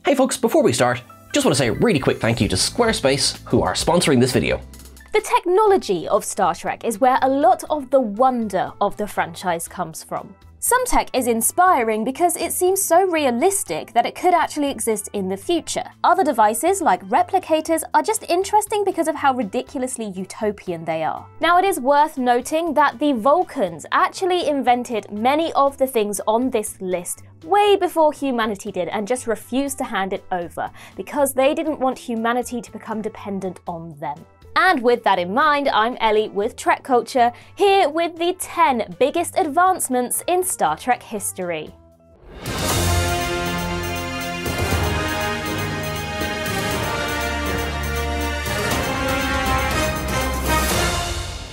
Hey folks, before we start, just want to say a really quick thank you to Squarespace, who are sponsoring this video. The technology of Star Trek is where a lot of the wonder of the franchise comes from. Some tech is inspiring because it seems so realistic that it could actually exist in the future. Other devices, like replicators, are just interesting because of how ridiculously utopian they are. Now, it is worth noting that the Vulcans actually invented many of the things on this list way before humanity did and just refused to hand it over because they didn't want humanity to become dependent on them. And with that in mind, I'm Ellie with Trek Culture, here with the 10 biggest advancements in Star Trek history.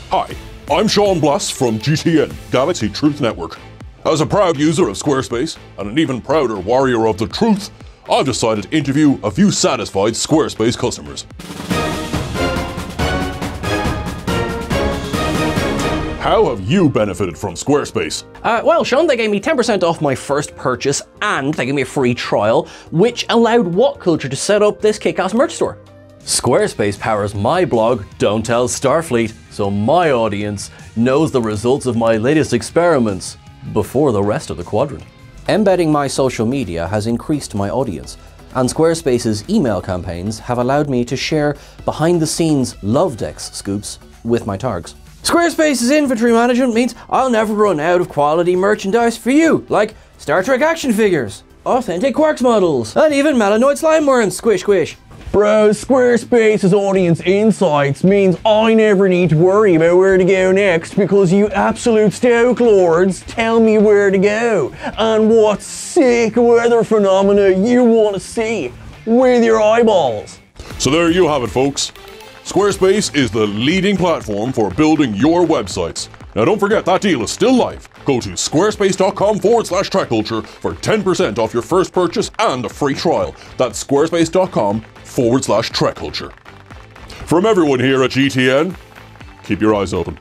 Hi, I'm Sean Blass from GTN, Galaxy Truth Network. As a proud user of Squarespace, and an even prouder warrior of the truth, I've decided to interview a few satisfied Squarespace customers. How have you benefited from Squarespace? Well, Sean, they gave me 10% off my first purchase and they gave me a free trial, which allowed What Culture to set up this kick-ass merch store. Squarespace powers my blog, Don't Tell Starfleet, so my audience knows the results of my latest experiments before the rest of the quadrant. Embedding my social media has increased my audience, and Squarespace's email campaigns have allowed me to share behind-the-scenes love decks scoops with my targs. Squarespace's inventory management means I'll never run out of quality merchandise for you, like Star Trek action figures, authentic Quarks models, and even Melanoid slime worms, squish squish. Bro, Squarespace's audience insights means I never need to worry about where to go next because you absolute stoke lords tell me where to go and what sick weather phenomena you want to see with your eyeballs. So there you have it, folks. Squarespace is the leading platform for building your websites. Now don't forget, that deal is still live. Go to squarespace.com/trekculture for 10% off your first purchase and a free trial. That's squarespace.com/trekculture. From everyone here at GTN, keep your eyes open.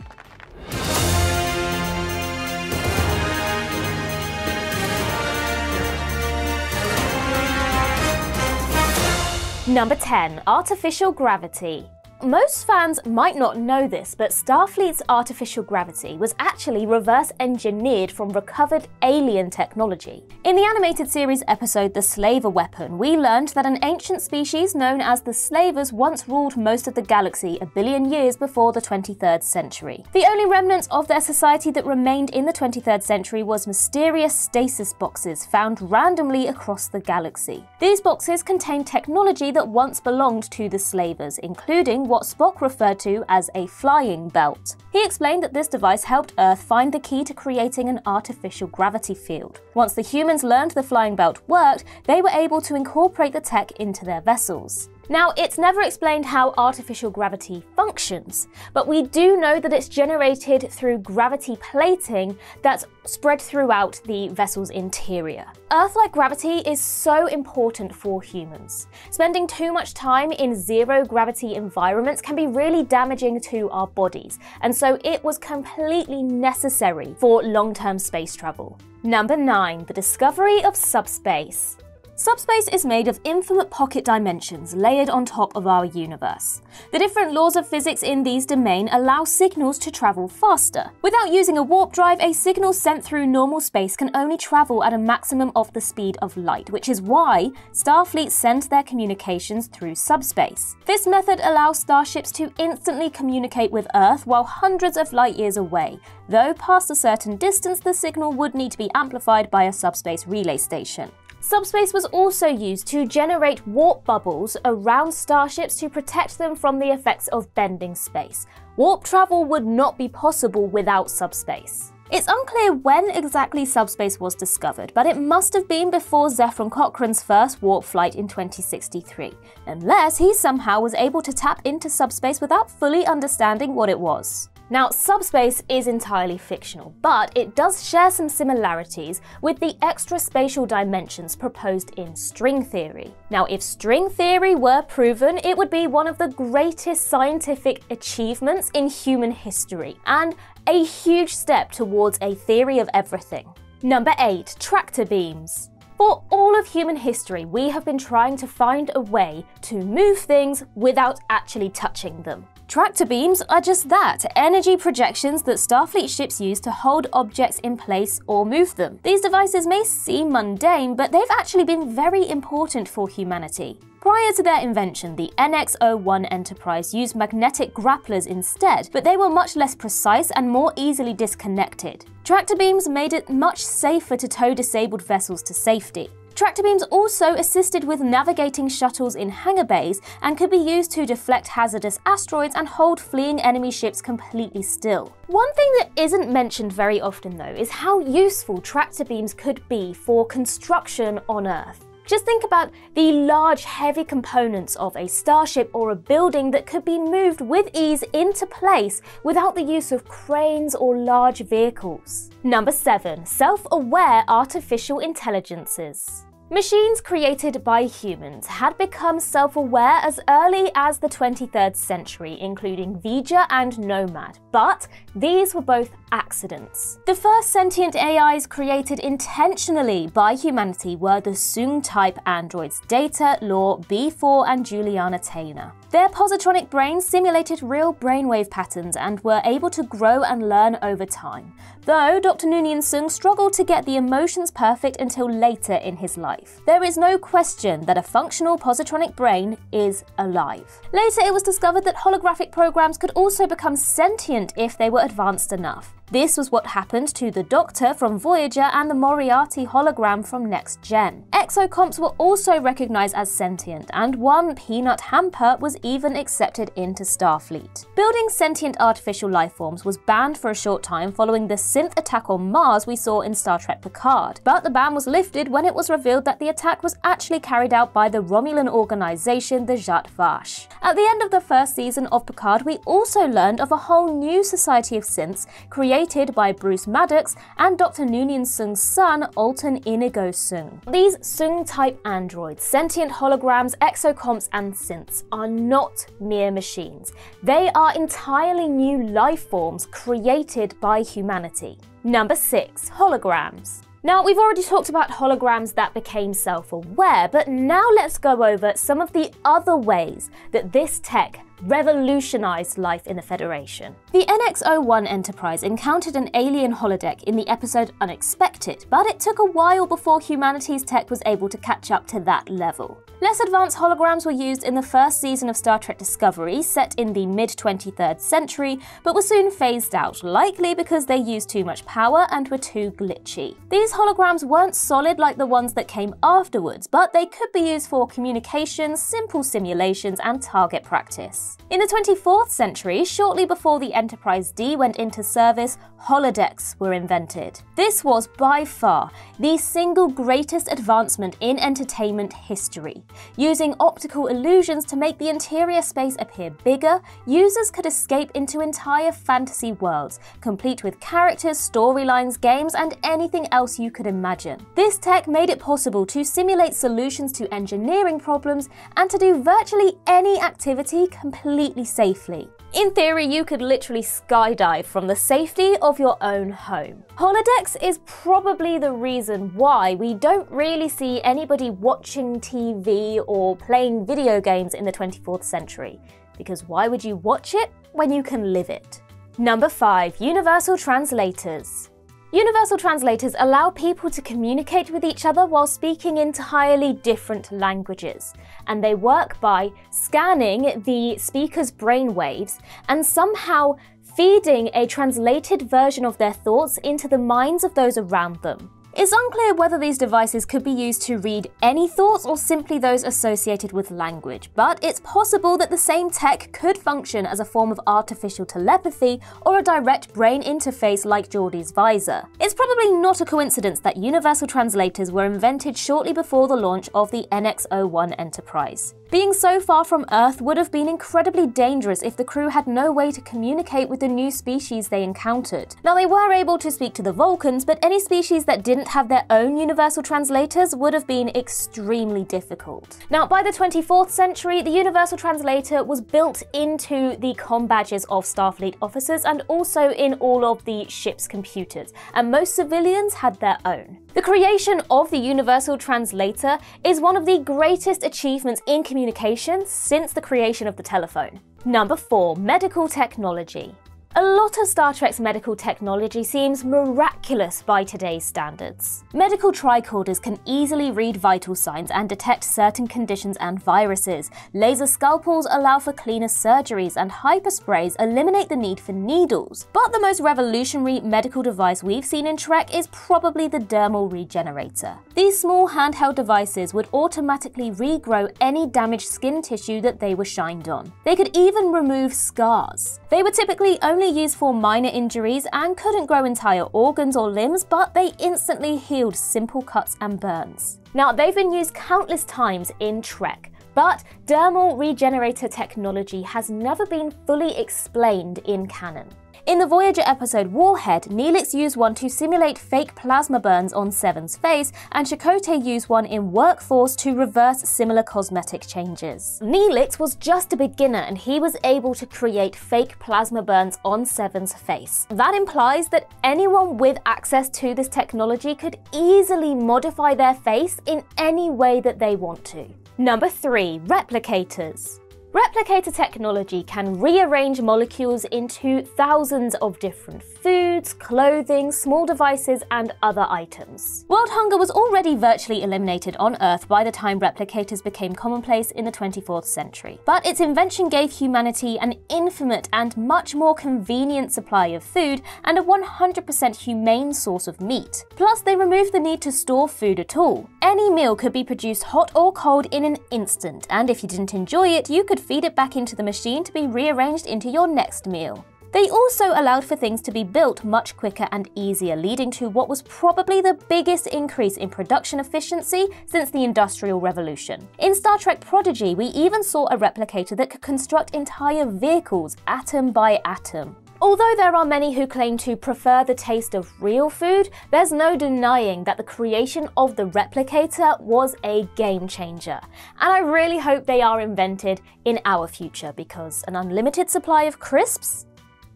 Number 10. Artificial gravity. Most fans might not know this, but Starfleet's artificial gravity was actually reverse engineered from recovered alien technology. In the animated series episode The Slaver Weapon, we learned that an ancient species known as the Slavers once ruled most of the galaxy a billion years before the 23rd century. The only remnants of their society that remained in the 23rd century was mysterious stasis boxes found randomly across the galaxy. These boxes contained technology that once belonged to the Slavers, including what Spock referred to as a flying belt. He explained that this device helped Earth find the key to creating an artificial gravity field. Once the humans learned the flying belt worked, they were able to incorporate the tech into their vessels. Now, it's never explained how artificial gravity functions, but we do know that it's generated through gravity plating that's spread throughout the vessel's interior. Earth-like gravity is so important for humans. Spending too much time in zero-gravity environments can be really damaging to our bodies, and so it was completely necessary for long-term space travel. Number 9. The discovery of subspace. Subspace is made of infinite pocket dimensions layered on top of our universe. The different laws of physics in these domains allow signals to travel faster. Without using a warp drive, a signal sent through normal space can only travel at a maximum of the speed of light, which is why Starfleet sends their communications through subspace. This method allows starships to instantly communicate with Earth while hundreds of light years away, though past a certain distance the signal would need to be amplified by a subspace relay station. Subspace was also used to generate warp bubbles around starships to protect them from the effects of bending space. Warp travel would not be possible without subspace. It's unclear when exactly subspace was discovered, but it must have been before Zefram Cochrane's first warp flight in 2063, unless he somehow was able to tap into subspace without fully understanding what it was. Now, subspace is entirely fictional, but it does share some similarities with the extraspatial dimensions proposed in string theory. Now, if string theory were proven, it would be one of the greatest scientific achievements in human history, and a huge step towards a theory of everything. Number 8. Tractor beams. For all of human history, we have been trying to find a way to move things without actually touching them. Tractor beams are just that, energy projections that Starfleet ships use to hold objects in place or move them. These devices may seem mundane, but they've actually been very important for humanity. Prior to their invention, the NX-01 Enterprise used magnetic grapplers instead, but they were much less precise and more easily disconnected. Tractor beams made it much safer to tow disabled vessels to safety. Tractor beams also assisted with navigating shuttles in hangar bays and could be used to deflect hazardous asteroids and hold fleeing enemy ships completely still. One thing that isn't mentioned very often though is how useful tractor beams could be for construction on Earth. Just think about the large, heavy components of a starship or a building that could be moved with ease into place without the use of cranes or large vehicles. Number 7. Self-aware artificial intelligences. Machines created by humans had become self-aware as early as the 23rd century, including Vija and Nomad, but these were both accidents. The first sentient AIs created intentionally by humanity were the Soong-type androids Data, Law, B4 and Juliana Taylor. Their positronic brains simulated real brainwave patterns and were able to grow and learn over time, though Dr. Noonien Soong struggled to get the emotions perfect until later in his life. There is no question that a functional positronic brain is alive. Later it was discovered that holographic programs could also become sentient if they were advanced enough. This was what happened to the Doctor from Voyager and the Moriarty hologram from Next Gen. Exocomps were also recognized as sentient, and one Peanut Hamper was even accepted into Starfleet. Building sentient artificial lifeforms was banned for a short time following the synth attack on Mars we saw in Star Trek Picard, but the ban was lifted when it was revealed that the attack was actually carried out by the Romulan organization, the Zhat Vash. At the end of the first season of Picard, we also learned of a whole new society of synths created by Bruce Maddox and Dr. Noonien Soong's son, Alton Inigo Soong. These Soong-type androids, sentient holograms, exocomps and synths are not mere machines. They are entirely new life forms created by humanity. Number 6. Holograms. Now, we've already talked about holograms that became self-aware, but now let's go over some of the other ways that this tech revolutionized life in the Federation. The NX-01 Enterprise encountered an alien holodeck in the episode Unexpected, but it took a while before humanity's tech was able to catch up to that level. Less advanced holograms were used in the first season of Star Trek Discovery, set in the mid-23rd century, but were soon phased out, likely because they used too much power and were too glitchy. These holograms weren't solid like the ones that came afterwards, but they could be used for communication, simple simulations, and target practice. In the 24th century, shortly before the Enterprise D went into service, holodecks were invented. This was by far the single greatest advancement in entertainment history. Using optical illusions to make the interior space appear bigger, users could escape into entire fantasy worlds, complete with characters, storylines, games, and anything else you could imagine. This tech made it possible to simulate solutions to engineering problems and to do virtually any activity completely safely. In theory, you could literally skydive from the safety of your own home. Holodecks is probably the reason why we don't really see anybody watching TV or playing video games in the 24th century. Because why would you watch it when you can live it? Number 5. Universal translators. Universal translators allow people to communicate with each other while speaking entirely different languages, and they work by scanning the speaker's brainwaves and somehow feeding a translated version of their thoughts into the minds of those around them. It's unclear whether these devices could be used to read any thoughts or simply those associated with language, but it's possible that the same tech could function as a form of artificial telepathy or a direct brain interface like Geordi's visor. It's probably not a coincidence that universal translators were invented shortly before the launch of the NX-01 Enterprise. Being so far from Earth would have been incredibly dangerous if the crew had no way to communicate with the new species they encountered. Now, they were able to speak to the Vulcans, but any species that didn't didn't have their own universal translators would have been extremely difficult. Now, by the 24th century, the universal translator was built into the comm badges of Starfleet officers and also in all of the ship's computers, and most civilians had their own. The creation of the universal translator is one of the greatest achievements in communication since the creation of the telephone. Number 4. Medical technology. A lot of Star Trek's medical technology seems miraculous by today's standards. Medical tricorders can easily read vital signs and detect certain conditions and viruses. Laser scalpels allow for cleaner surgeries, and hypersprays eliminate the need for needles. But the most revolutionary medical device we've seen in Trek is probably the dermal regenerator. These small handheld devices would automatically regrow any damaged skin tissue that they were shined on. They could even remove scars. They were typically only used for minor injuries and couldn't grow entire organs or limbs, but they instantly healed simple cuts and burns. Now, they've been used countless times in Trek, but dermal regenerator technology has never been fully explained in canon. In the Voyager episode Warhead, Neelix used one to simulate fake plasma burns on Seven's face, and Chakotay used one in Workforce to reverse similar cosmetic changes. Neelix was just a beginner and he was able to create fake plasma burns on Seven's face. That implies that anyone with access to this technology could easily modify their face in any way that they want to. Number 3. Replicators. Replicator technology can rearrange molecules into thousands of different foods, clothing, small devices, and other items. World hunger was already virtually eliminated on Earth by the time replicators became commonplace in the 24th century. But its invention gave humanity an infinite and much more convenient supply of food and a 100% humane source of meat. Plus, they removed the need to store food at all. Any meal could be produced hot or cold in an instant, and if you didn't enjoy it, you could feed it back into the machine to be rearranged into your next meal. They also allowed for things to be built much quicker and easier, leading to what was probably the biggest increase in production efficiency since the Industrial Revolution. In Star Trek Prodigy, we even saw a replicator that could construct entire vehicles, atom by atom. Although there are many who claim to prefer the taste of real food, there's no denying that the creation of the replicator was a game changer. And I really hope they are invented in our future, because an unlimited supply of crisps?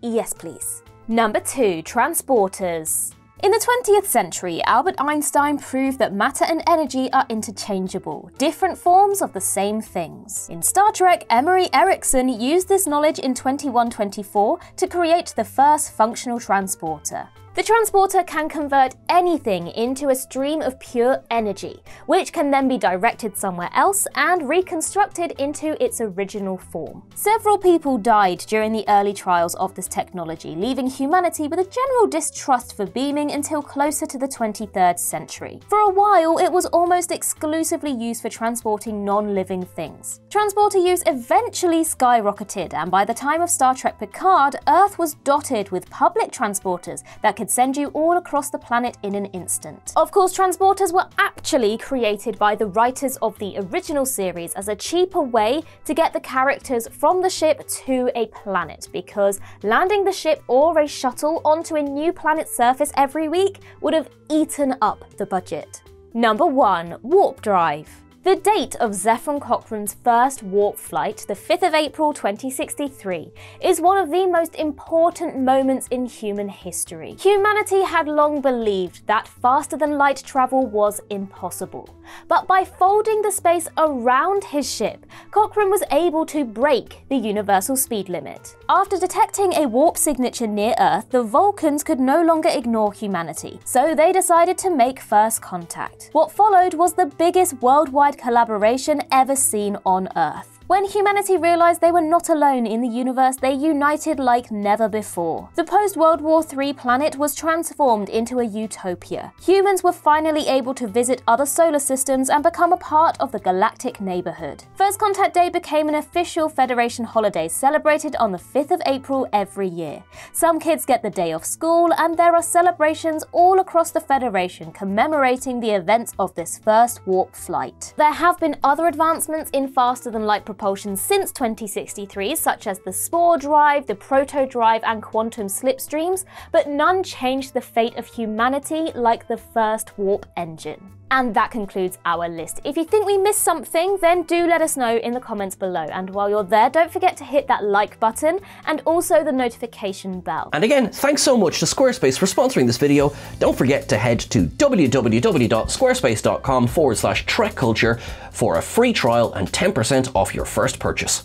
Yes, please. Number 2. Transporters. In the 20th century, Albert Einstein proved that matter and energy are interchangeable, different forms of the same things. In Star Trek, Emery Erickson used this knowledge in 2124 to create the first functional transporter. The transporter can convert anything into a stream of pure energy, which can then be directed somewhere else and reconstructed into its original form. Several people died during the early trials of this technology, leaving humanity with a general distrust for beaming until closer to the 23rd century. For a while, it was almost exclusively used for transporting non-living things. Transporter use eventually skyrocketed, and by the time of Star Trek Picard, Earth was dotted with public transporters that could send you all across the planet in an instant. Of course, transporters were actually created by the writers of the original series as a cheaper way to get the characters from the ship to a planet, because landing the ship or a shuttle onto a new planet's surface every week would have eaten up the budget. Number 1. Warp drive. The date of Zefram Cochrane's first warp flight, the 5th of April 2063, is one of the most important moments in human history. Humanity had long believed that faster-than-light travel was impossible, but by folding the space around his ship, Cochrane was able to break the universal speed limit. After detecting a warp signature near Earth, the Vulcans could no longer ignore humanity, so they decided to make first contact. What followed was the biggest worldwide collaboration ever seen on Earth. When humanity realized they were not alone in the universe, they united like never before. The post-World War III planet was transformed into a utopia. Humans were finally able to visit other solar systems and become a part of the galactic neighborhood. First Contact Day became an official Federation holiday celebrated on the 5th of April every year. Some kids get the day off school, and there are celebrations all across the Federation commemorating the events of this first warp flight. There have been other advancements in faster-than-light propulsion propulsion since 2063, such as the spore drive, the proto drive, and quantum slipstreams, but none changed the fate of humanity like the first warp engine. And that concludes our list. If you think we missed something, then do let us know in the comments below. And while you're there, don't forget to hit that like button and also the notification bell. And again, thanks so much to Squarespace for sponsoring this video. Don't forget to head to www.squarespace.com/trekculture for a free trial and 10% off your first purchase.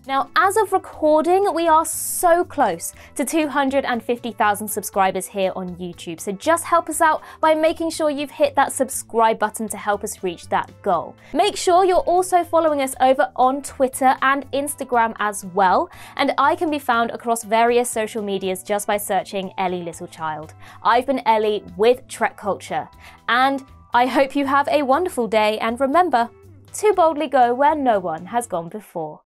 Now, as of recording, we are so close to 250,000 subscribers here on YouTube, so just help us out by making sure you've hit that subscribe button to help us reach that goal. Make sure you're also following us over on Twitter and Instagram as well, and I can be found across various social medias just by searching Ellie Littlechild. I've been Ellie with Trek Culture, and I hope you have a wonderful day, and remember to boldly go where no one has gone before.